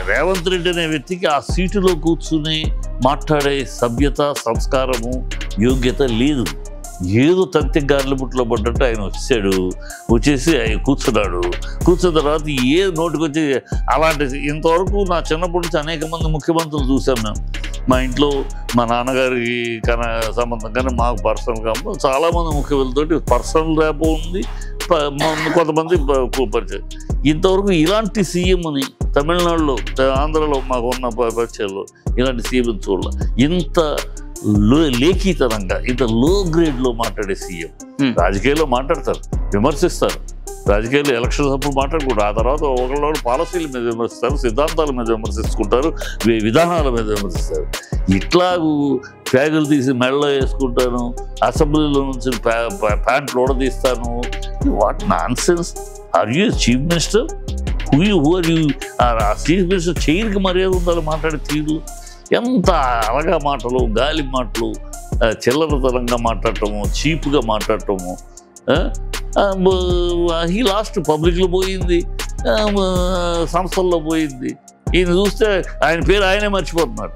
రేవంత్ రెడ్డి అనే వ్యక్తికి ఆ సీటులో కూర్చుని మాట్లాడే సభ్యత, సంస్కారము, యోగ్యత లేదు. ఏదో తంతి గార్ల బుట్లో పడ్డట్టు ఆయన వచ్చేసి ఆయన కూర్చున్న తర్వాత ఏ నోటికి వచ్చి అలాంటి ఇంతవరకు నా చిన్నప్పటి నుంచి అనేక మంది ముఖ్యమంత్రులు చూసాం మేము. మా ఇంట్లో మా నాన్నగారికి సంబంధం కానీ మాకు పర్సనల్గా చాలామంది ముఖ్యమంత్రులతోటి పర్సనల్ ర్యాప్ ఉంది, కొంతమంది పరిచయం. ఇంతవరకు ఇలాంటి సీఎంని తమిళనాడులో, ఆంధ్రలో మాకు ఉన్న పరిచయాల్లో ఇలాంటి సీఎం చూడాల. ఇంత లేఖీతనంగా, ఇంత లో గ్రేడ్లో మాట్లాడే సీఎం. రాజకీయాల్లో మాట్లాడతారు, విమర్శిస్తారు, రాజకీయాల్లో ఎలక్షన్స్ అప్పుడు మాట్లాడకూడదు. ఆ తర్వాత ఒకళ్ళు పాలసీల మీద విమర్శిస్తారు, సిద్ధాంతాల మీద విమర్శించుకుంటారు, విధానాల మీద విమర్శిస్తారు. ఇట్లా ఫ్యాగులు తీసి మెడలో వేసుకుంటాను, అసెంబ్లీలో నుంచి ప్యాంట్లు ఓడదీస్తాను. What nonsense! Are you chief minister? Who are you? ఆ చీఫ్ మినిస్టర్ చైర్కి మర్యాద ఉండాలి మాట్లాడే తీరు. ఎంత అలగా మాటలు, గాలి మాటలు, చిల్లరతనంగా మాట్లాడటము, చీప్గా మాట్లాడటము. ఈ లాస్ట్ పబ్లిక్లో పోయింది, సంస్థల్లో పోయింది. ఈయన చూస్తే ఆయన పేరు ఆయనే మర్చిపోతున్నారు.